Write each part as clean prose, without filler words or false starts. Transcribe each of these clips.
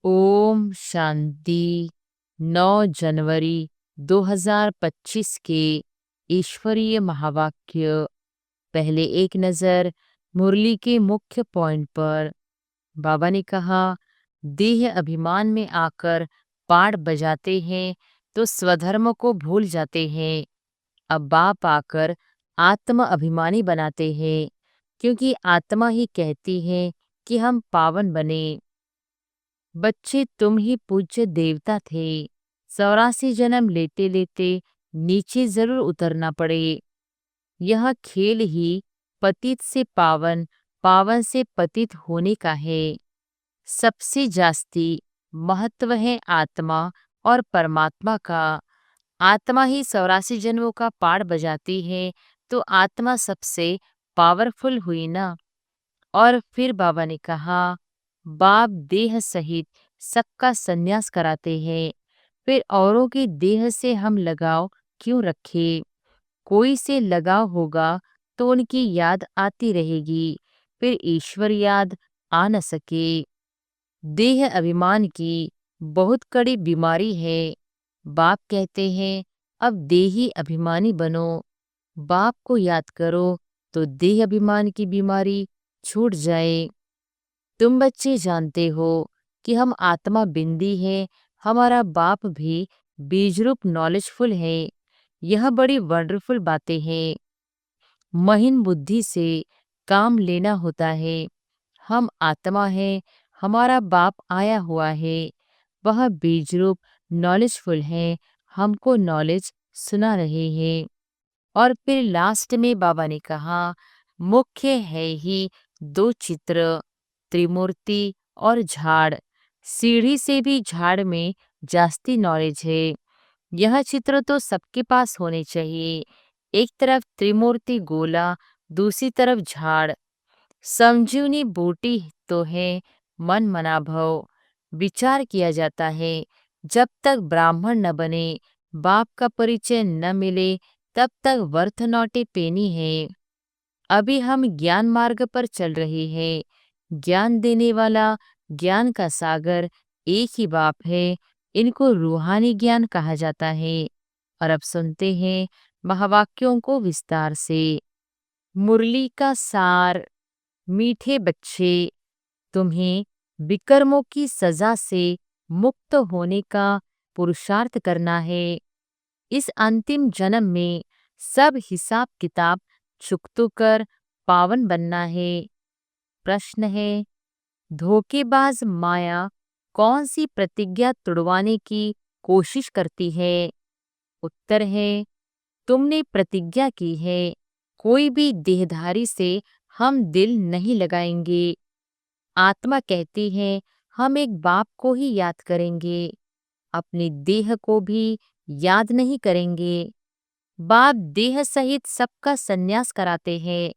ओम शांति। 9 जनवरी 2025 के ईश्वरीय महावाक्य। पहले एक नज़र मुरली के मुख्य पॉइंट पर। बाबा ने कहा, देह अभिमान में आकर पाठ बजाते हैं तो स्वधर्म को भूल जाते हैं। अब बाप आकर आत्म अभिमानी बनाते हैं, क्योंकि आत्मा ही कहती है कि हम पावन बने। बच्चे, तुम ही पूज्य देवता थे। 84 जन्म लेते लेते नीचे जरूर उतरना पड़े। यह खेल ही पतित से पावन, पावन से पतित होने का है। सबसे जास्ती महत्व है आत्मा और परमात्मा का। आत्मा ही 84 जन्मों का पाठ बजाती है, तो आत्मा सबसे पावरफुल हुई ना। और फिर बाबा ने कहा, बाप देह सहित सबका संन्यास कराते हैं, फिर औरों की देह से हम लगाव क्यों रखें। कोई से लगाव होगा तो उनकी याद आती रहेगी, फिर ईश्वर याद आ न सके। देह अभिमान की बहुत कड़ी बीमारी है। बाप कहते हैं, अब देही अभिमानी बनो। बाप को याद करो तो देह अभिमान की बीमारी छूट जाए। तुम बच्चे जानते हो कि हम आत्मा बिंदी है। हमारा बाप भी बीजरूप नॉलेजफुल है। यह बड़ी वंडरफुल बातें हैं। महीन बुद्धि से काम लेना होता है। हम आत्मा है, हमारा बाप आया हुआ है। वह बीजरूप नॉलेजफुल है, हमको नॉलेज सुना रहे हैं। और फिर लास्ट में बाबा ने कहा, मुख्य है ही 2 चित्र, त्रिमूर्ति और झाड़। सीढ़ी से भी झाड़ में जास्ती नॉलेज है। यह चित्र तो सबके पास होने चाहिए। एक तरफ त्रिमूर्ति गोला, दूसरी तरफ झाड़। संजीवनी बूटी तो है मन मना भव। विचार किया जाता है, जब तक ब्राह्मण न बने, बाप का परिचय न मिले, तब तक वर्थ नॉट ए पेनी है। अभी हम ज्ञान मार्ग पर चल रहे हैं। ज्ञान देने वाला, ज्ञान का सागर एक ही बाप है। इनको रूहानी ज्ञान कहा जाता है। और अब सुनते हैं महावाक्यों को विस्तार से। मुरली का सार। मीठे बच्चे, तुम्हें विकर्मों की सजा से मुक्त होने का पुरुषार्थ करना है। इस अंतिम जन्म में सब हिसाब किताब चुकतो कर पावन बनना है। प्रश्न है, धोखेबाज माया कौन सी प्रतिज्ञा तोड़वाने की कोशिश करती है? उत्तर है, तुमने प्रतिज्ञा की है, कोई भी देहधारी से हम दिल नहीं लगाएंगे। आत्मा कहती है, हम एक बाप को ही याद करेंगे, अपनी देह को भी याद नहीं करेंगे। बाप देह सहित सबका संन्यास कराते हैं,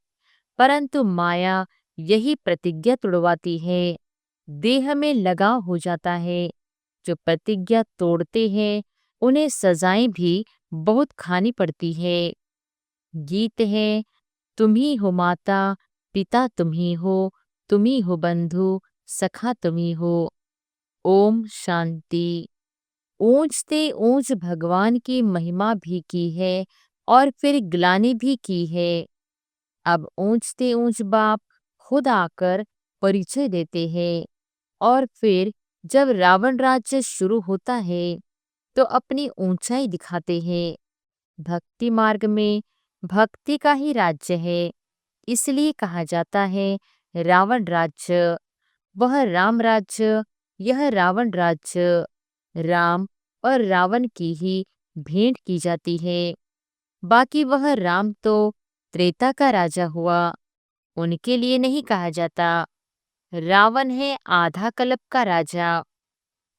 परंतु माया यही प्रतिज्ञा तोड़वाती है। देह में लगाव हो जाता है। जो प्रतिज्ञा तोड़ते हैं, उन्हें सजाएं भी बहुत खानी पड़ती है। गीत है, तुम ही हो माता, पिता तुम ही हो बंधु, सखा तुम ही हो। ओम शांति। ऊंचते ऊंच भगवान की महिमा भी की है और फिर ग्लानि भी की है। अब ऊंचते ऊंच बाप खुद आकर परिचय देते हैं। और फिर जब रावण राज्य शुरू होता है तो अपनी ऊंचाई दिखाते हैं। भक्ति मार्ग में भक्ति का ही राज्य है, इसलिए कहा जाता है रावण राज्य। वह राम राज्य, यह रावण राज्य। राम और रावण की ही भेंट की जाती है। बाकी वह राम तो त्रेता का राजा हुआ, उनके लिए नहीं कहा जाता। रावण है आधा कल्प का राजा।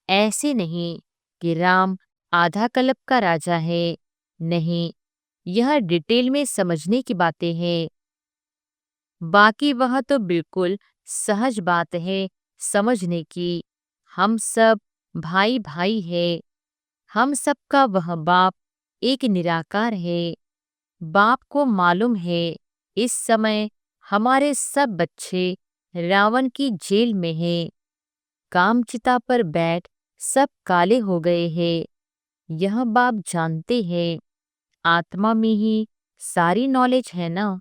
ऐसे नहीं कि राम आधा कल्प का राजा है, नहीं, यह डिटेल में समझने की बातें हैं। बाकी वह तो बिल्कुल सहज बात है समझने की। हम सब भाई भाई है। हम सबका वह बाप एक निराकार है। बाप को मालूम है इस समय हमारे सब बच्चे रावण की जेल में हैं। कामचिता पर बैठ सब काले हो गए हैं। यह बाप जानते हैं, आत्मा में ही सारी नॉलेज है ना।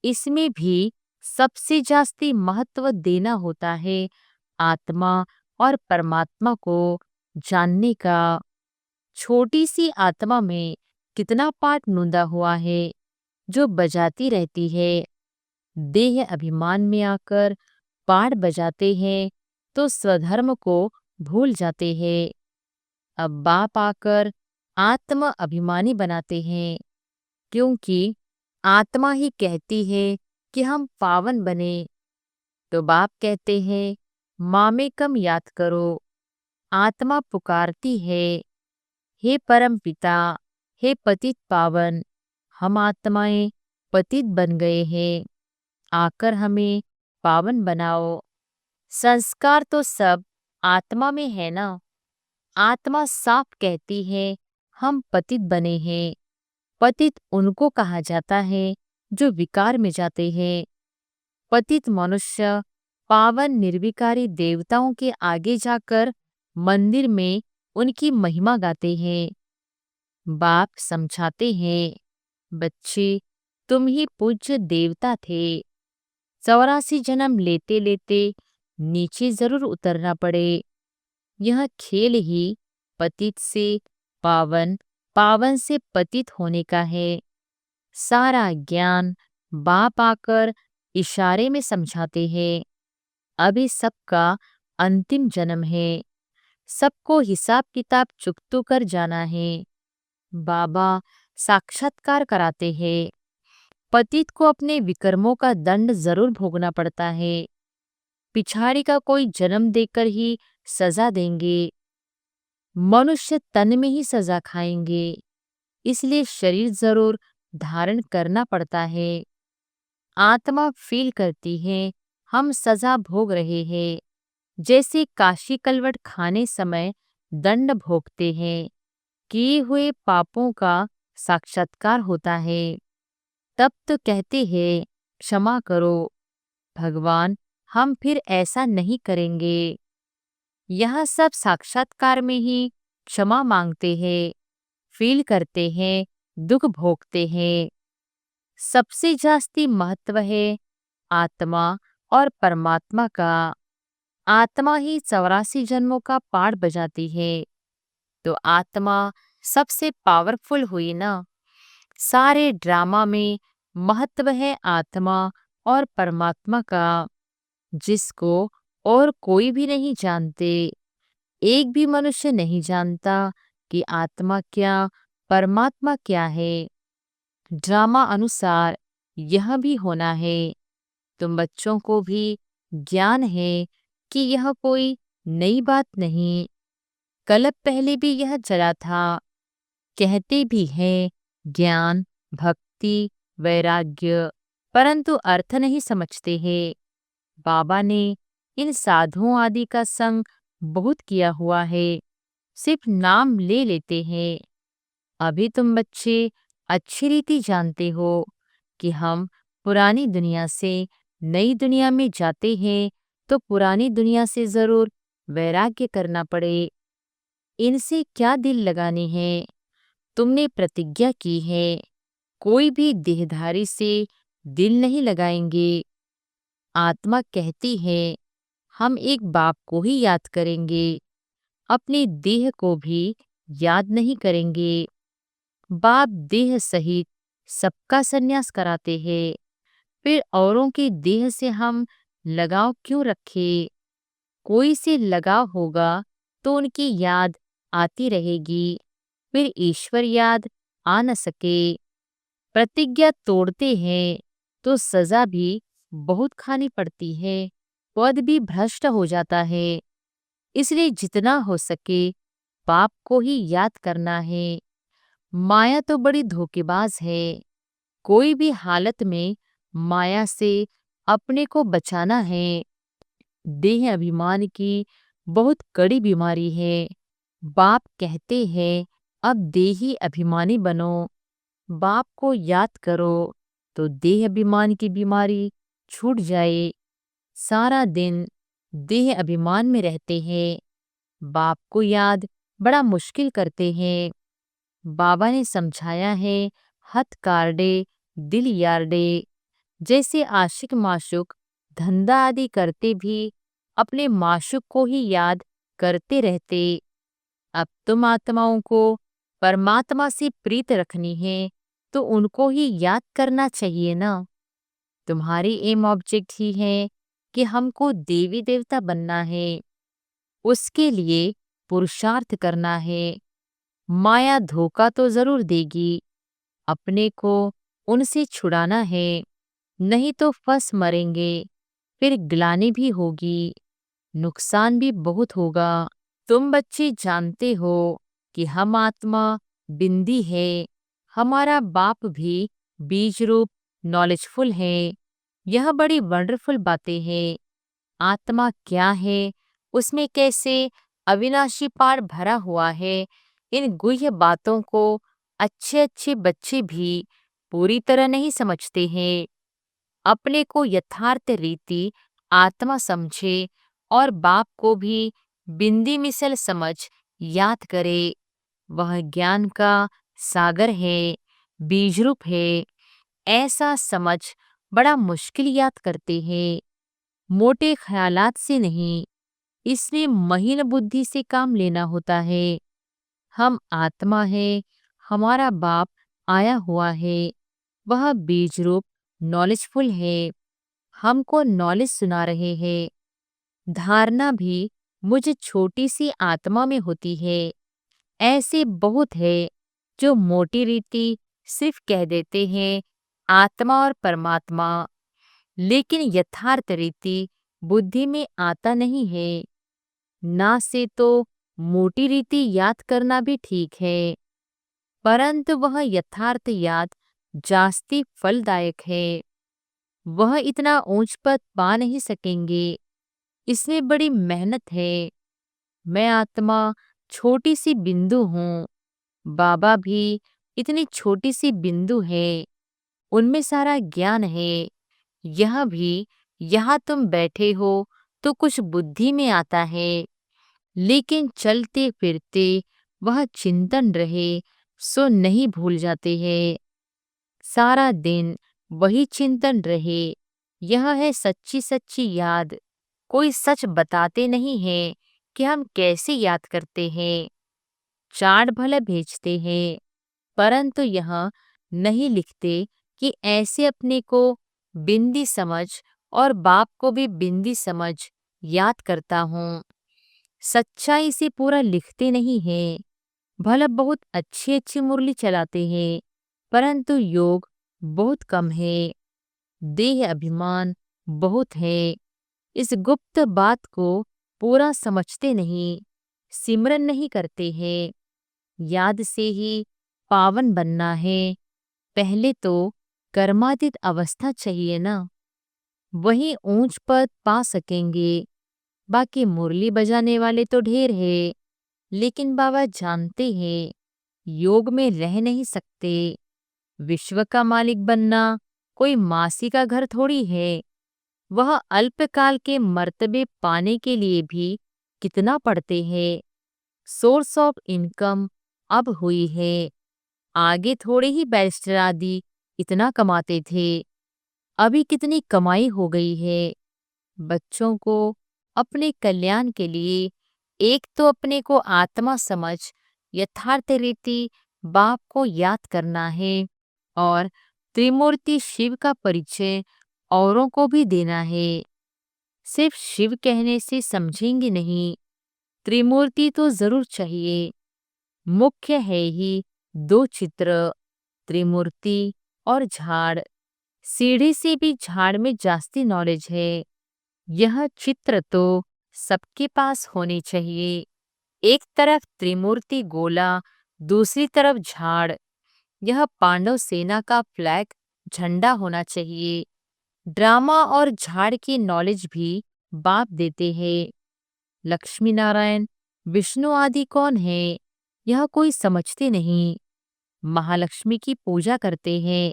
इसमें भी सबसे जास्ती महत्व देना होता है आत्मा और परमात्मा को जानने का। छोटी सी आत्मा में कितना पाठ नूंदा हुआ है जो बजाती रहती है। देह अभिमान में आकर पाठ बजाते हैं तो स्वधर्म को भूल जाते हैं। अब बाप आकर आत्म अभिमानी बनाते हैं, क्योंकि आत्मा ही कहती है कि हम पावन बने। तो बाप कहते हैं, माँ में कम याद करो। आत्मा पुकारती है, हे परम पिता, हे पतित पावन, हम आत्माएं पतित बन गए हैं, आकर हमें पावन बनाओ। संस्कार तो सब आत्मा में है ना। आत्मा साफ कहती है, हम पतित बने हैं। पतित उनको कहा जाता है जो विकार में जाते हैं। पतित मनुष्य पावन निर्विकारी देवताओं के आगे जाकर मंदिर में उनकी महिमा गाते हैं। बाप समझाते हैं, बच्चे तुम ही पूज्य देवता थे। 84 जन्म लेते लेते नीचे जरूर उतरना पड़े। यह खेल ही पतित से पावन, पावन से पतित होने का है। सारा ज्ञान बाप आकर इशारे में समझाते हैं। अभी सबका अंतिम जन्म है, सबको हिसाब किताब चुकतू कर जाना है। बाबा साक्षात्कार कराते हैं, पतित को अपने विकर्मों का दंड जरूर भोगना पड़ता है। पिछाड़ी का कोई जन्म देकर ही सजा देंगे। मनुष्य तन में ही सजा खाएंगे, इसलिए शरीर जरूर धारण करना पड़ता है। आत्मा फील करती है, हम सजा भोग रहे हैं, जैसे काशी कलवट खाने समय दंड भोगते हैं। किए हुए पापों का साक्षात्कार होता है। तब तो कहते हैं, क्षमा करो भगवान, हम फिर ऐसा नहीं करेंगे। यह सब साक्षात्कार में ही क्षमा मांगते हैं, फील करते हैं, दुख भोगते हैं। सबसे जास्ती महत्व है आत्मा और परमात्मा का। आत्मा ही 84 जन्मों का पाठ बजाती है, तो आत्मा सबसे पावरफुल हुई ना। सारे ड्रामा में महत्व है आत्मा और परमात्मा का, जिसको और कोई भी नहीं जानते। एक भी मनुष्य नहीं जानता कि आत्मा क्या, परमात्मा क्या है। ड्रामा अनुसार यह भी होना है। तुम बच्चों को भी ज्ञान है कि यह कोई नई बात नहीं, कल्प पहले भी यह चला था। कहते भी हैं ज्ञान, भक्ति, वैराग्य, परंतु अर्थ नहीं समझते हैं। बाबा ने इन साधुओं आदि का संग बहुत किया हुआ है, सिर्फ नाम ले लेते हैं। अभी तुम बच्चे अच्छी रीति जानते हो कि हम पुरानी दुनिया से नई दुनिया में जाते हैं, तो पुरानी दुनिया से जरूर वैराग्य करना पड़े। इनसे क्या दिल लगाने हैं। तुमने प्रतिज्ञा की है, कोई भी देहधारी से दिल नहीं लगाएंगे। आत्मा कहती है, हम एक बाप को ही याद करेंगे, अपने देह को भी याद नहीं करेंगे। बाप देह सहित सबका संन्यास कराते हैं, फिर औरों के देह से हम लगाव क्यों रखें। कोई से लगाव होगा तो उनकी याद आती रहेगी, फिर ईश्वर याद आ न सके। प्रतिज्ञा तोड़ते हैं तो सजा भी बहुत खानी पड़ती है, पद भी भ्रष्ट हो जाता है। इसलिए जितना हो सके पाप को ही याद करना है। माया तो बड़ी धोखेबाज है। कोई भी हालत में माया से अपने को बचाना है। देह अभिमान की बहुत कड़ी बीमारी है। बाप कहते हैं, अब देही अभिमानी बनो, बाप को याद करो, तो देह अभिमान की बीमारी छूट जाए। सारा दिन देह अभिमान में रहते हैं, बाप को याद बड़ा मुश्किल करते हैं। बाबा ने समझाया है, हथ कार्डे दिल यार्डे। जैसे आशिक माशुक धंधा आदि करते भी अपने माशुक को ही याद करते रहते। अब तुम आत्माओं को परमात्मा से प्रीत रखनी है तो उनको ही याद करना चाहिए ना। तुम्हारी एम ऑब्जेक्ट ही है कि हमको देवी देवता बनना है, उसके लिए पुरुषार्थ करना है। माया धोखा तो जरूर देगी, अपने को उनसे छुड़ाना है, नहीं तो फंस मरेंगे, फिर ग्लानि भी होगी, नुकसान भी बहुत होगा। तुम बच्चे जानते हो कि हम आत्मा बिंदी है, हमारा बाप भी बीज रूप नॉलेजफुल है। यह बड़ी वंडरफुल बातें हैं। आत्मा क्या है, उसमें कैसे अविनाशी पार भरा हुआ है, इन गुह्य बातों को अच्छे अच्छे बच्चे भी पूरी तरह नहीं समझते हैं। अपने को यथार्थ रीति आत्मा समझे और बाप को भी बिंदी मिसल समझ याद करे। वह ज्ञान का सागर है, बीजरूप है। ऐसा समझ बड़ा मुश्किल याद करते हैं, मोटे ख्यालात से नहीं। इसलिए महीन बुद्धि से काम लेना होता है। हम आत्मा है, हमारा बाप आया हुआ है, वह बीज रूप नॉलेजफुल है, हमको नॉलेज सुना रहे हैं। धारणा भी मुझे छोटी सी आत्मा में होती है। ऐसे बहुत है जो मोटी रीति सिर्फ कह देते हैं आत्मा और परमात्मा, लेकिन यथार्थ रीति बुद्धि में आता नहीं है। ना से तो मोटी रीति याद करना भी ठीक है, परंतु वह यथार्थ याद जास्ती फलदायक है। वह इतना ऊंच पद पा नहीं सकेंगे, इसमें बड़ी मेहनत है। मैं आत्मा छोटी सी बिंदु हूँ, बाबा भी इतनी छोटी सी बिंदु है, उनमें सारा ज्ञान है। यह भी यहाँ तुम बैठे हो तो कुछ बुद्धि में आता है, लेकिन चलते फिरते वह चिंतन रहे सो नहीं भूल जाते हैं। सारा दिन वही चिंतन रहे, यह है सच्ची सच्ची याद। कोई सच बताते नहीं है कि हम कैसे याद करते हैं। चार्ट भले भेजते हैं, परंतु यह नहीं लिखते कि ऐसे अपने को बिंदी समझ और बाप को भी बिंदी समझ याद करता हूँ। सच्चाई से पूरा लिखते नहीं है। भला बहुत अच्छी अच्छी मुरली चलाते हैं, परंतु योग बहुत कम है, देह अभिमान बहुत है। इस गुप्त बात को पूरा समझते नहीं, सिमरन नहीं करते हैं। याद से ही पावन बनना है, पहले तो कर्मातीत अवस्था चाहिए ना, वही ऊंच पद पा सकेंगे। बाकी मुरली बजाने वाले तो ढेर है, लेकिन बाबा जानते हैं योग में रह नहीं सकते। विश्व का मालिक बनना कोई मासी का घर थोड़ी है। वह अल्पकाल के मर्तबे पाने के लिए भी कितना पढ़ते हैं। सोर्स ऑफ इनकम अब हुई है, आगे थोड़े ही बैरिस्टर आदि इतना कमाते थे, अभी कितनी कमाई हो गई है। बच्चों को अपने कल्याण के लिए एक तो अपने को आत्मा समझ यथार्थ रीति बाप को याद करना है और त्रिमूर्ति शिव का परिचय औरों को भी देना है। सिर्फ शिव कहने से समझेंगे नहीं, त्रिमूर्ति तो जरूर चाहिए। मुख्य है ही दो चित्र, त्रिमूर्ति और झाड़। सीढ़ी से भी झाड़ में जास्ती नॉलेज है। यह चित्र तो सबके पास होने चाहिए। एक तरफ त्रिमूर्ति गोला, दूसरी तरफ झाड़। यह पांडव सेना का फ्लैग झंडा होना चाहिए। ड्रामा और झाड़ की नॉलेज भी बाप देते हैं। लक्ष्मी नारायण विष्णु आदि कौन है, यह कोई समझते नहीं। महालक्ष्मी की पूजा करते हैं,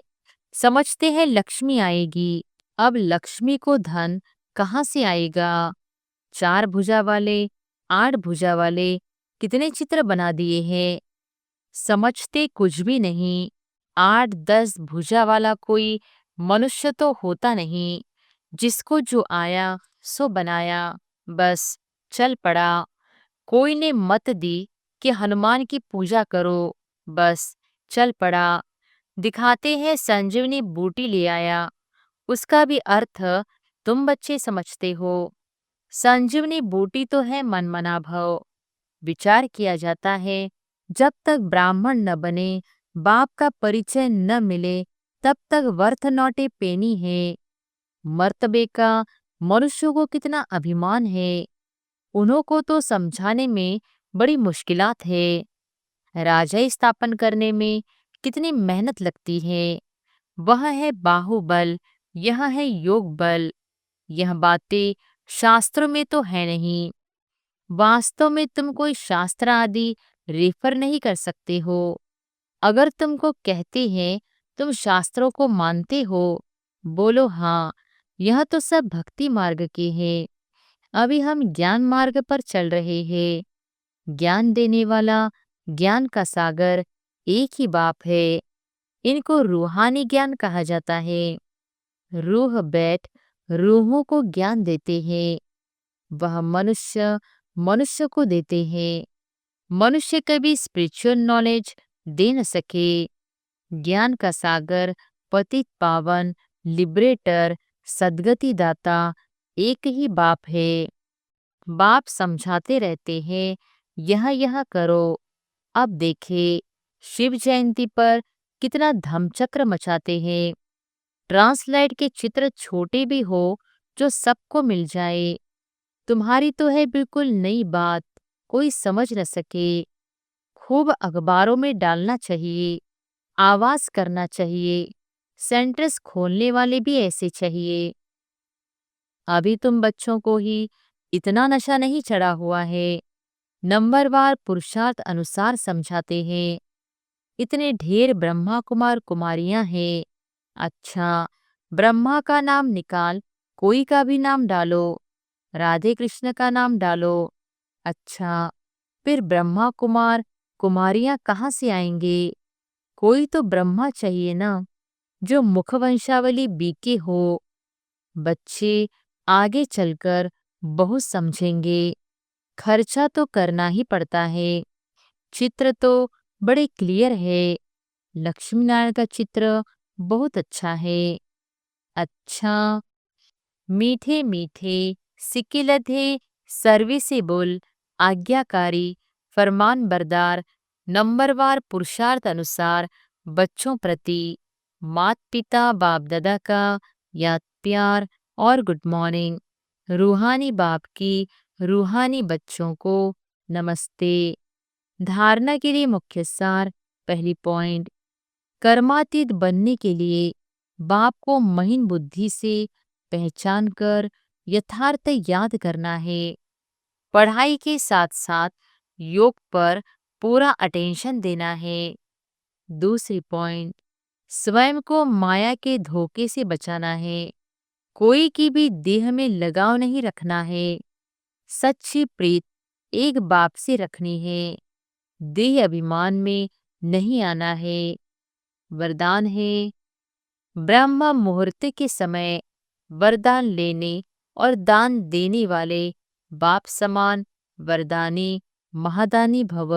समझते हैं लक्ष्मी आएगी। अब लक्ष्मी को धन कहाँ से आएगा? 4 भुजा वाले, 8 भुजा वाले कितने चित्र बना दिए हैं। समझते कुछ भी नहीं। 8-10 भुजा वाला कोई मनुष्य तो होता नहीं। जिसको जो आया सो बनाया, बस चल पड़ा। कोई ने मत दी कि हनुमान की पूजा करो, बस चल पड़ा। दिखाते हैं संजीवनी बूटी ले आया, उसका भी अर्थ तुम बच्चे समझते हो। संजीवनी बूटी तो है मनमना भव। विचार किया जाता है जब तक ब्राह्मण न बने, बाप का परिचय न मिले, तब तक वर्थ नॉट ए पेनी है। मर्तबे का मनुष्यों को कितना अभिमान है, उन्हों को तो समझाने में बड़ी मुश्किलात है। राजा स्थापन करने में कितनी मेहनत लगती है। वह है बाहुबल, यह है योग बल। यह बातें शास्त्रों में तो है नहीं। वास्तव में तुम कोई शास्त्र आदि रेफर नहीं कर सकते हो। अगर तुमको कहते हैं तुम शास्त्रों को मानते हो, बोलो हाँ, यह तो सब भक्ति मार्ग के हैं। अभी हम ज्ञान मार्ग पर चल रहे हैं। ज्ञान देने वाला, ज्ञान का सागर एक ही बाप है। इनको रूहानी ज्ञान कहा जाता है। रूह बैठ रूहों को ज्ञान देते हैं। वह मनुष्य मनुष्य को देते हैं। मनुष्य कभी स्पिरिचुअल नॉलेज दे न सके। ज्ञान का सागर, पतित पावन, लिबरेटर, सद्गति दाता एक ही बाप है। बाप समझाते रहते हैं, यह करो। अब देखे शिव जयंती पर कितना धमचक्र मचाते हैं। ट्रांसलाइट के चित्र छोटे भी हो जो सबको मिल जाए। तुम्हारी तो है बिल्कुल नई बात, कोई समझ न सके। खूब अखबारों में डालना चाहिए, आवाज करना चाहिए। सेंटर्स खोलने वाले भी ऐसे चाहिए। अभी तुम बच्चों को ही इतना नशा नहीं चढ़ा हुआ है। नंबरवार पुरुषार्थ अनुसार समझाते हैं। इतने ढेर ब्रह्मा कुमार कुमारियां हैं। अच्छा, ब्रह्मा का नाम निकाल, कोई का भी नाम डालो। राधे कृष्ण का नाम डालो। अच्छा, फिर ब्रह्मा कुमार कुमारियां कहाँ से आएंगे? कोई तो ब्रह्मा चाहिए ना, जो मुखवंशावली बीके हो। बच्चे आगे चलकर बहुत समझेंगे। खर्चा तो करना ही पड़ता है। चित्र तो बड़े क्लियर है। लक्ष्मी नारायण का चित्र बहुत अच्छा है। अच्छा, मीठे मीठे, सिकिलधे, सर्विसेबल, आज्ञाकारी, फरमान बरदार, नंबरवार पुरुषार्थ अनुसार बच्चों प्रति मात पिता बाप दादा का याद प्यार और गुड मॉर्निंग। रूहानी बाप की रूहानी बच्चों को नमस्ते। धारणा के लिए मुख्य सार, पहली पॉइंट, कर्मातीत बनने के लिए बाप को महीन बुद्धि से पहचान कर यथार्थ याद करना है। पढ़ाई के साथ साथ योग पर पूरा अटेंशन देना है। दूसरी पॉइंट, स्वयं को माया के धोखे से बचाना है। कोई की भी देह में लगाव नहीं रखना है। सच्ची प्रीत एक बाप से रखनी है। देह अभिमान में नहीं आना है। वरदान है, ब्रह्म मुहूर्त के समय वरदान लेने और दान देने वाले बाप समान वरदानी महादानी भव।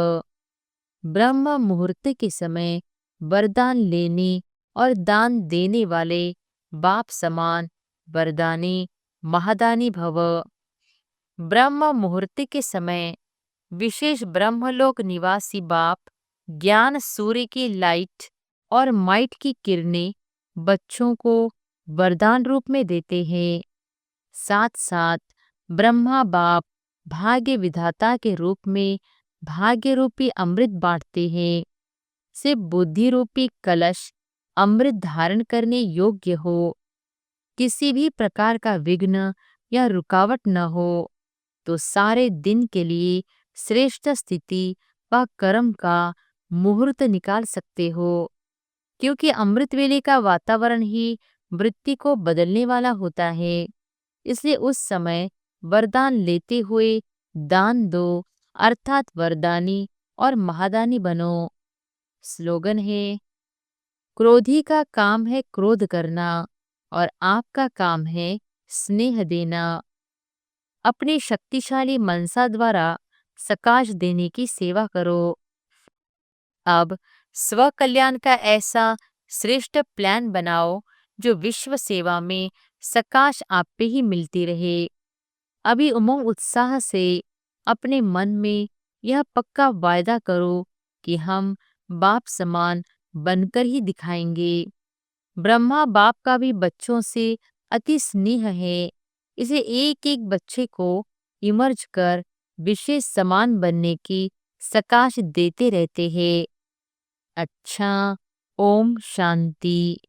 ब्रह्म मुहूर्त के समय वरदान लेने और दान देने वाले बाप समान वरदानी महादानी भव। ब्रह्म मुहूर्त के समय विशेष ब्रह्मलोक निवासी बाप ज्ञान सूर्य की लाइट और माइट की किरणें बच्चों को वरदान रूप में देते हैं। साथ साथ ब्रह्मा बाप भाग्य विधाता के रूप में भाग्य रूपी अमृत बांटते हैं। सिर्फ बुद्धि रूपी कलश अमृत धारण करने योग्य हो, किसी भी प्रकार का विघ्न या रुकावट न हो, तो सारे दिन के लिए श्रेष्ठ स्थिति व कर्म का मुहूर्त निकाल सकते हो। क्योंकि अमृत वेले का वातावरण ही वृत्ति को बदलने वाला होता है, इसलिए उस समय वरदान लेते हुए दान दो, अर्थात वरदानी और महादानी बनो। स्लोगन है, क्रोधी का काम है क्रोध करना और आपका काम है स्नेह देना। अपने शक्तिशाली मनसा द्वारा सकाश देने की सेवा करो। अब स्व कल्याण का ऐसा श्रेष्ठ प्लान बनाओ जो विश्व सेवा में सकाश आप पे ही मिलती रहे। अभी उमंग उत्साह से अपने मन में यह पक्का वायदा करो कि हम बाप समान बनकर ही दिखाएंगे। ब्रह्मा बाप का भी बच्चों से अति स्नेह है। इसे एक एक बच्चे को इमर्ज कर विशेष समान बनने की सकाश देते रहते हैं। अच्छा, ओम शांति।